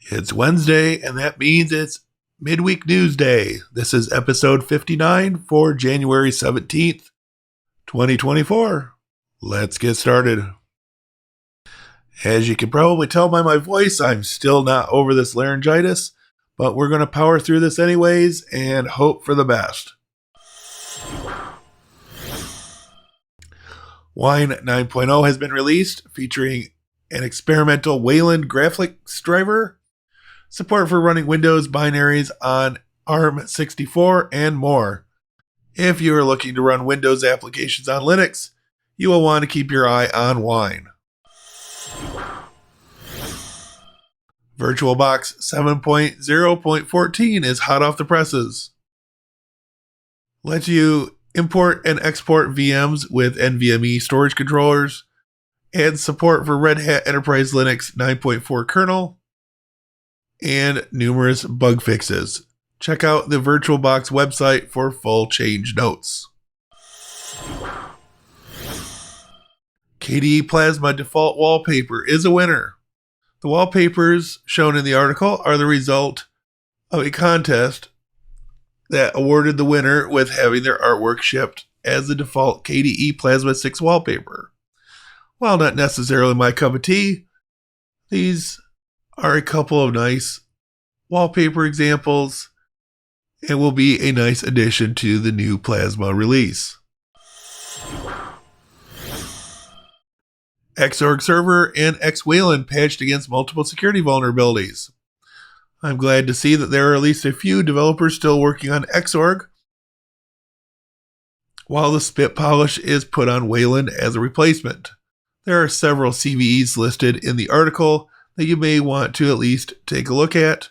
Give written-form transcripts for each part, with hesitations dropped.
It's Wednesday, and that means it's Midweek News Day. This is episode 59 for January 17th, 2024. Let's get started. As you can probably tell by my voice, I'm still not over this laryngitis, but we're going to power through this anyways and hope for the best. Wine 9.0 has been released, featuring an experimental Xwayland graphics driver, support for running Windows binaries on ARM64, and more. If you are looking to run Windows applications on Linux, you will want to keep your eye on Wine. VirtualBox 7.0.14 is hot off the presses. Lets you import and export VMs with NVMe storage controllers, adds support for Red Hat Enterprise Linux 9.4 kernel, and numerous bug fixes. Check out the VirtualBox website for full change notes. KDE Plasma Default Wallpaper is a winner. The wallpapers shown in the article are the result of a contest that awarded the winner with having their artwork shipped as the default KDE Plasma 6 wallpaper. While not necessarily my cup of tea, these are a couple of nice wallpaper examples and will be a nice addition to the new Plasma release. Xorg server and Xwayland patched against multiple security vulnerabilities. I'm glad to see that there are at least a few developers still working on Xorg, while the spit polish is put on Xwayland as a replacement. There are several CVEs listed in the article that you may want to at least take a look at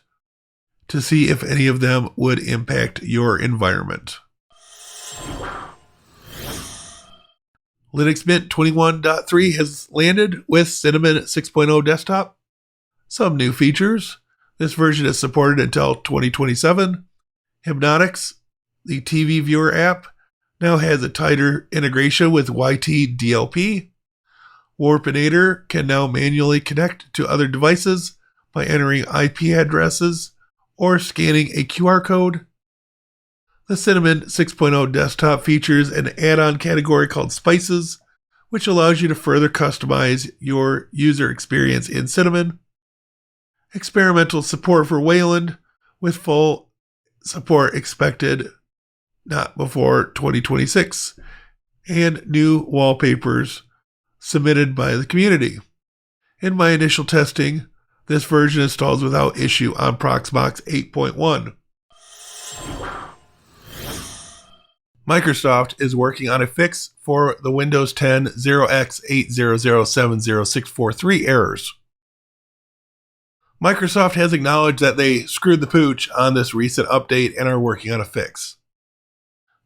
to see if any of them would impact your environment. Linux Mint 21.3 has landed with Cinnamon 6.0 desktop. Some new features. This version is supported until 2027. Hypnotics, the TV viewer app, now has a tighter integration with YT-DLP. Warpinator can now manually connect to other devices by entering IP addresses or scanning a QR code. The Cinnamon 6.0 desktop features an add-on category called Spices, which allows you to further customize your user experience in Cinnamon. Experimental support for Xwayland, with full support expected not before 2026, and new wallpapers submitted by the community. In my initial testing, this version installs without issue on Proxmox 8.1. Microsoft is working on a fix for the Windows 10 0x800700643 errors. Microsoft has acknowledged that they screwed the pooch on this recent update and are working on a fix.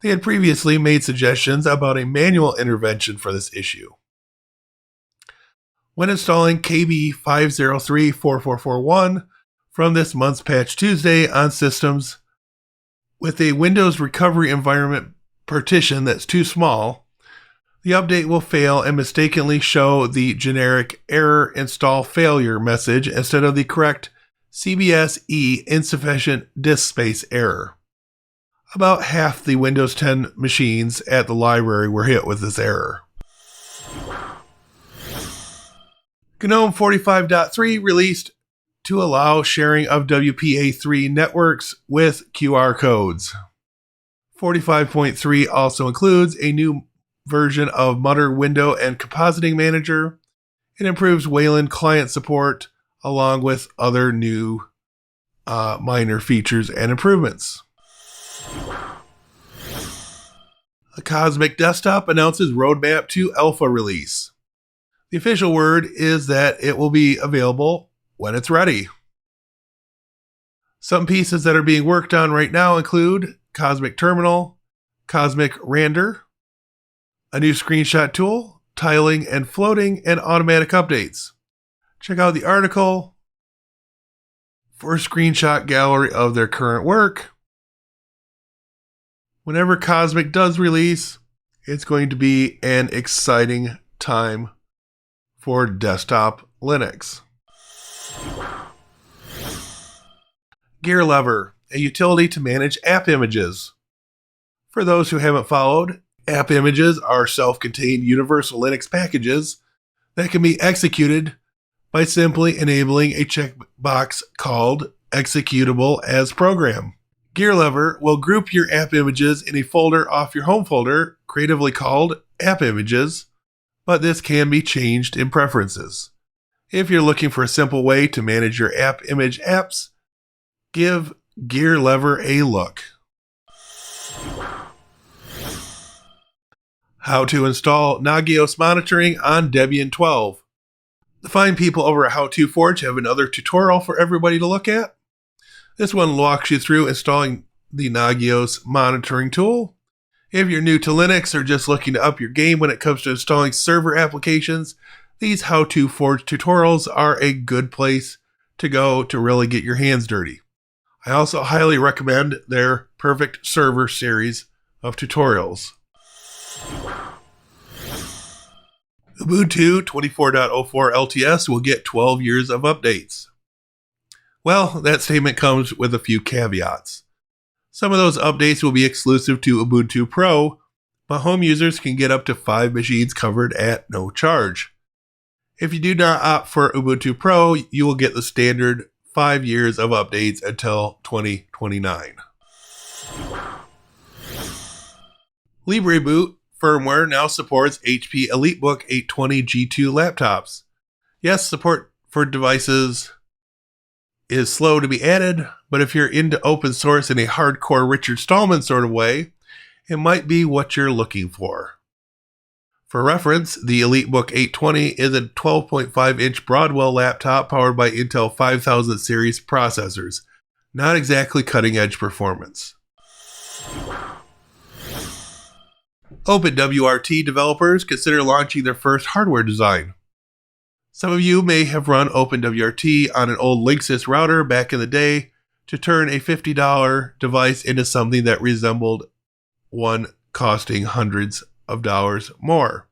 They had previously made suggestions about a manual intervention for this issue. When installing KB 5034441 from this month's Patch Tuesday on systems with a Windows recovery environment partition that's too small, the update will fail and mistakenly show the generic error install failure message instead of the correct CBSE insufficient disk space error. About half the Windows 10 machines at the library were hit with this error. Gnome 45.3 released to allow sharing of WPA3 networks with QR codes. 45.3 also includes a new version of Mutter Window and Compositing Manager. It improves Xwayland client support along with other new minor features and improvements. The Cosmic Desktop announces roadmap to alpha release. The official word is that it will be available when it's ready. Some pieces that are being worked on right now include Cosmic Terminal, Cosmic Render, a new screenshot tool, tiling and floating, and automatic updates. Check out the article for a screenshot gallery of their current work. Whenever Cosmic does release, it's going to be an exciting time for desktop Linux. GearLever, a utility to manage app images. For those who haven't followed, app images are self-contained universal Linux packages that can be executed by simply enabling a checkbox called Executable as Program. GearLever will group your app images in a folder off your home folder, creatively called AppImages, but this can be changed in preferences. If you're looking for a simple way to manage your app image apps, give GearLever a look. How to install Nagios Monitoring on Debian 12. The fine people over at How2Forge have another tutorial for everybody to look at. This one walks you through installing the Nagios monitoring tool. If you're new to Linux or just looking to up your game when it comes to installing server applications, these How2Forge tutorials are a good place to go to really get your hands dirty. I also highly recommend their Perfect Server series of tutorials. Ubuntu 24.04 LTS will get 12 years of updates. Well, that statement comes with a few caveats. Some of those updates will be exclusive to Ubuntu Pro, but home users can get up to 5 machines covered at no charge. If you do not opt for Ubuntu Pro, you will get the standard 5 years of updates until 2029. Libreboot firmware now supports HP EliteBook 820 G2 laptops. Yes, support for devices is slow to be added, but if you're into open source in a hardcore Richard Stallman sort of way, it might be what you're looking for. For reference, the EliteBook 820 is a 12.5-inch Broadwell laptop powered by Intel 5000 series processors. Not exactly cutting-edge performance. OpenWRT developers consider launching their first hardware design. Some of you may have run OpenWRT on an old Linksys router back in the day to turn a $50 device into something that resembled one costing hundreds of dollars more.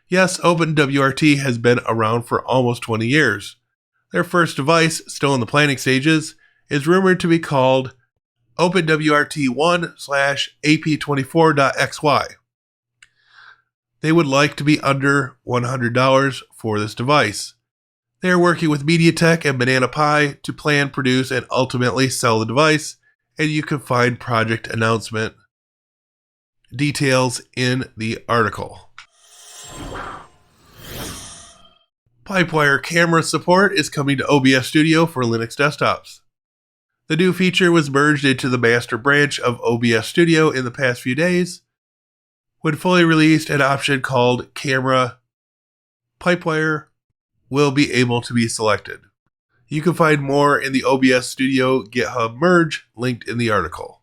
Yes, OpenWRT has been around for almost 20 years. Their first device, still in the planning stages, is rumored to be called OpenWRT1/AP24.xy. They would like to be under $100 for this device. They are working with MediaTek and Banana Pi to plan, produce, and ultimately sell the device, and you can find project announcement details in the article. Pipewire camera support is coming to OBS Studio for Linux desktops. The new feature was merged into the master branch of OBS Studio in the past few days. When fully released, an option called Camera Pipewire will be able to be selected. You can find more in the OBS Studio GitHub merge linked in the article.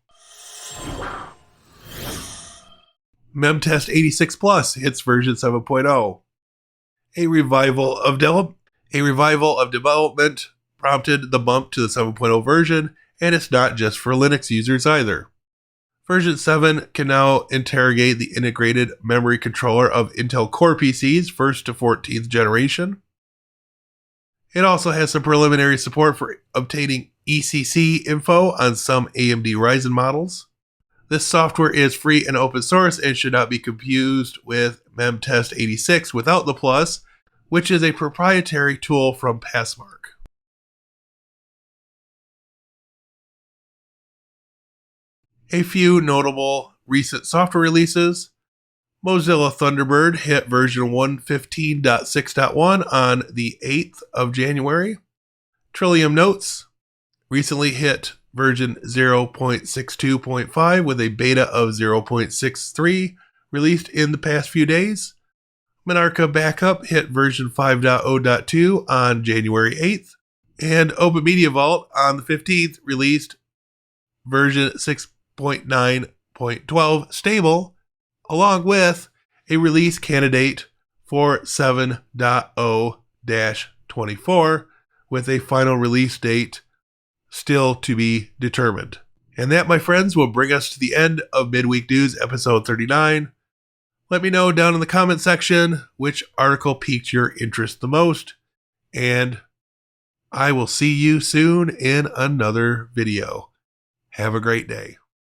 Memtest 86 Plus hits version 7.0. A revival of development prompted the bump to the 7.0 version, and it's not just for Linux users either. Version 7 can now interrogate the integrated memory controller of Intel Core PCs 1st to 14th generation. It also has some preliminary support for obtaining ECC info on some AMD Ryzen models. This software is free and open source and should not be confused with Memtest 86 without the plus, which is a proprietary tool from Passmark. A few notable recent software releases. Mozilla Thunderbird hit version 115.6.1 on the 8th of January. Trillium Notes recently hit version 0.62.5 with a beta of 0.63 released in the past few days. Monarca Backup hit version 5.0.2 on January 8th. And Open Media Vault on the 15th released version 6.9.12 stable, along with a release candidate for 7.0-24 with a final release date still to be determined. And that, my friends, will bring us to the end of Midweek News episode 39. Let me know down in the comment section which article piqued your interest the most, and I will see you soon in another video. Have a great day.